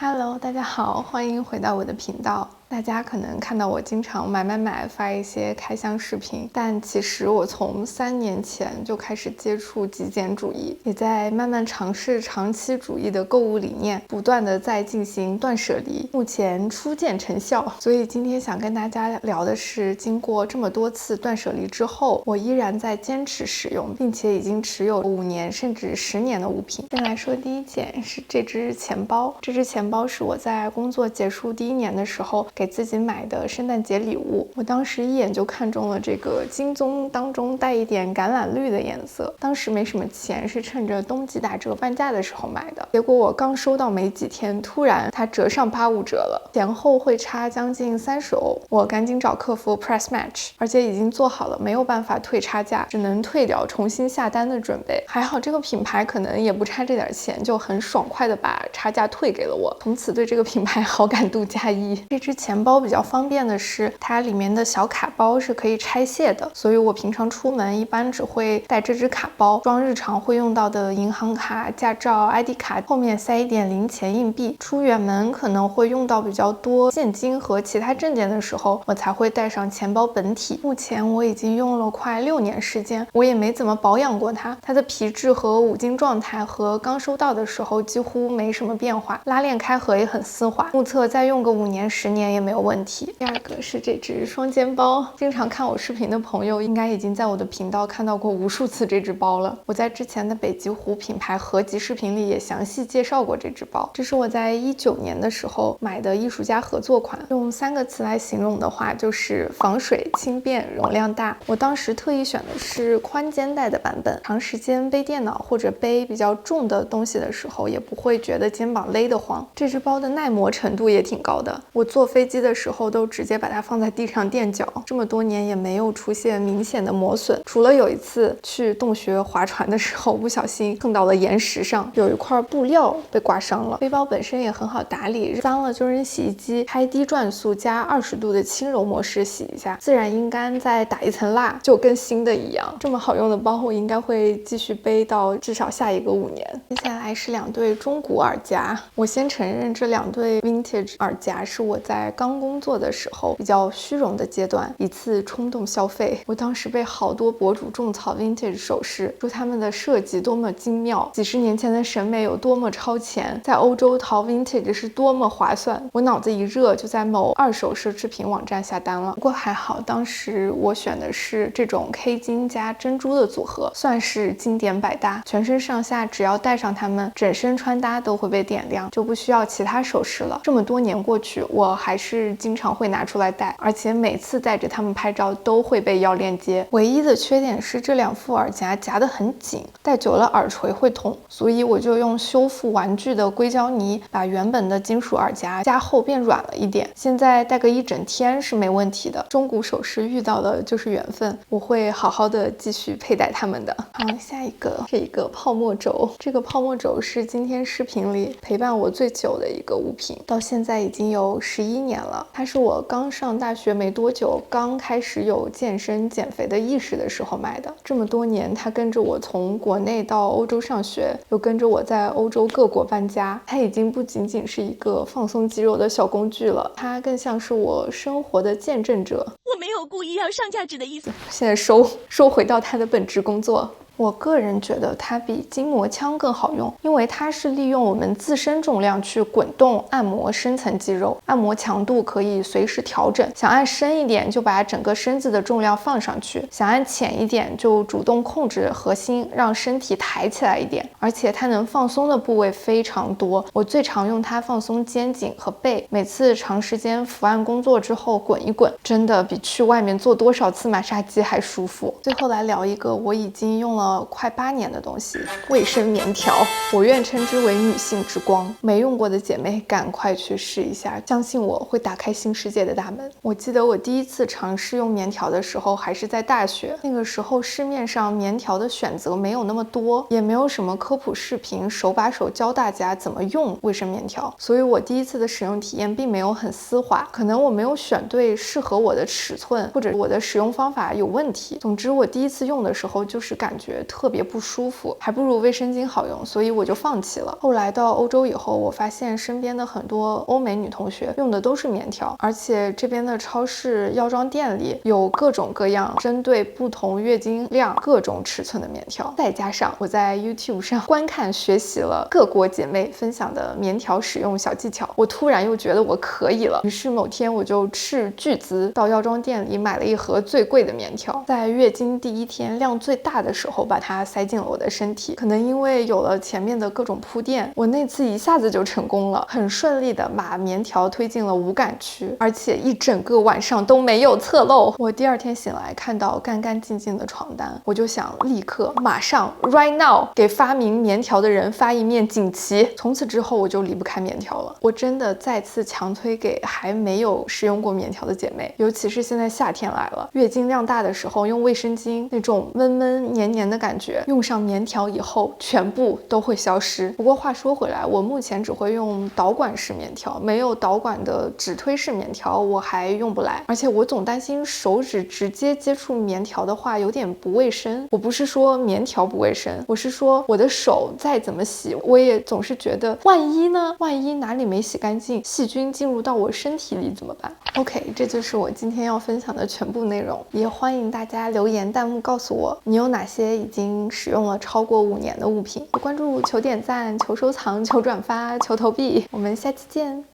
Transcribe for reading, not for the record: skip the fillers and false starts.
Hello，大家好，欢迎回到我的频道。大家可能看到我经常买发一些开箱视频，但其实我从3年前就开始接触极简主义，也在慢慢尝试长期主义的购物理念，不断的在进行断舍离，目前初见成效。所以今天想跟大家聊的是，经过这么多次断舍离之后，我依然在坚持使用，并且已经持有5年甚至10年的物品。先来说第一件是这只钱包，这只钱包是我在工作结束第1年的时候给自己买的圣诞节礼物。我当时一眼就看中了这个金棕当中带一点橄榄绿的颜色，当时没什么钱，是趁着冬季打折半价的时候买的。结果我刚收到没几天，突然它折上85折了，前后会差将近30欧。我赶紧找客服 Press Match， 而且已经做好了没有办法退差价，只能退掉重新下单的准备。还好这个品牌可能也不差这点钱，就很爽快的把差价退给了我，从此对这个品牌好感度加1。这只钱包比较方便的是，它里面的小卡包是可以拆卸的，所以我平常出门一般只会带这只卡包，装日常会用到的银行卡、驾照、ID 卡，后面塞一点零钱硬币。出远门可能会用到比较多现金和其他证件的时候，我才会带上钱包本体。目前我已经用了快6年时间，我也没怎么保养过它，它的皮质和五金状态和刚收到的时候几乎没什么变化，拉链开合也很丝滑，目测再用个5年10年也没有问题。第二个是这只双肩包，经常看我视频的朋友应该已经在我的频道看到过无数次这只包了，我在之前的北极狐品牌合集视频里也详细介绍过这只包。这是我在19年的时候买的艺术家合作款，用3个词来形容的话就是防水、轻便、容量大。我当时特意选的是宽肩带的版本，长时间背电脑或者背比较重的东西的时候也不会觉得肩膀勒得慌。这只包的耐磨程度也挺高的，我坐飞机的时候都直接把它放在地上垫脚，这么多年也没有出现明显的磨损，除了有一次去洞穴划船的时候不小心碰到了岩石上，有一块布料被刮伤了。背包本身也很好打理，脏了就扔洗衣机，开低转速加20度的轻柔模式洗一下，自然阴干再打一层蜡，就跟新的一样。这么好用的包我应该会继续背到至少下一个5年。接下来是2对中古耳夹，我先承认这2对 vintage 耳夹是我在刚工作的时候比较虚荣的阶段一次冲动消费。我当时被好多博主种草 vintage 首饰，说他们的设计多么精妙，几十年前的审美有多么超前，在欧洲淘 vintage 是多么划算。我脑子一热就在某二手奢侈品网站下单了，不过还好当时我选的是这种 K 金加珍珠的组合，算是经典百搭，全身上下只要戴上它们，整身穿搭都会被点亮，就不需要其他首饰了。这么多年过去，我还是经常会拿出来戴，而且每次带着它们拍照都会被要链接。唯一的缺点是这2副耳夹夹得很紧，戴久了耳垂会痛，所以我就用修复玩具的硅胶泥把原本的金属耳夹加厚变软了一点，现在戴个1整天是没问题的。中古首饰遇到的就是缘分，我会好好的继续佩戴它们的。好，下一个这个泡沫轴，这个泡沫轴是今天视频里陪伴我最久的一个物品，到现在已经有11年了。它是我刚上大学没多久，刚开始有健身减肥的意识的时候买的。这么多年它跟着我从国内到欧洲上学，又跟着我在欧洲各国搬家，它已经不仅仅是一个放松肌肉的小工具了，它更像是我生活的见证者。我没有故意要上价值的意思。现在收回到它的本职工作。我个人觉得它比筋膜枪更好用，因为它是利用我们自身重量去滚动按摩深层肌肉，按摩强度可以随时调整，想按深一点就把整个身子的重量放上去，想按浅一点就主动控制核心，让身体抬起来一点。而且它能放松的部位非常多，我最常用它放松肩颈和背，每次长时间伏案工作之后滚一滚，真的比去外面做多少次马杀鸡还舒服。最后来聊一个我已经用了快8年的东西，卫生棉条，我愿称之为女性之光。没用过的姐妹赶快去试一下，相信我会打开新世界的大门。我记得我第一次尝试用棉条的时候还是在大学，那个时候市面上棉条的选择没有那么多，也没有什么科普视频手把手教大家怎么用卫生棉条，所以我第一次的使用体验并没有很丝滑，可能我没有选对适合我的尺寸，或者我的使用方法有问题。总之我第一次用的时候就是感觉觉特别不舒服，还不如卫生巾好用，所以我就放弃了。后来到欧洲以后，我发现身边的很多欧美女同学用的都是棉条，而且这边的超市、药妆店里有各种各样针对不同月经量各种尺寸的棉条。再加上我在 YouTube 上观看学习了各国姐妹分享的棉条使用小技巧，我突然又觉得我可以了。于是某天我就斥巨资到药妆店里买了一盒最贵的棉条，在月经第一天量最大的时候把它塞进了我的身体。可能因为有了前面的各种铺垫，我那次一下子就成功了，很顺利的把棉条推进了无感区，而且一整个晚上都没有侧漏。我第二天醒来看到干干净净的床单，我就想立刻马上 right now 给发明棉条的人发一面锦旗。从此之后我就离不开棉条了。我真的再次强推给还没有使用过棉条的姐妹，尤其是现在夏天来了，月经量大的时候用卫生巾那种闷闷黏黏的感觉，用上棉条以后全部都会消失。不过话说回来，我目前只会用导管式棉条，没有导管的指推式棉条我还用不来，而且我总担心手指直接接触棉条的话有点不卫生。我不是说棉条不卫生，我是说我的手再怎么洗，我也总是觉得万一呢？万一哪里没洗干净，细菌进入到我身体里怎么办？ OK， 这就是我今天要分享的全部内容，也欢迎大家留言弹幕告诉我你有哪些已经使用了超过5年的物品。关注求点赞、求收藏、求转发、求投币，我们下期见。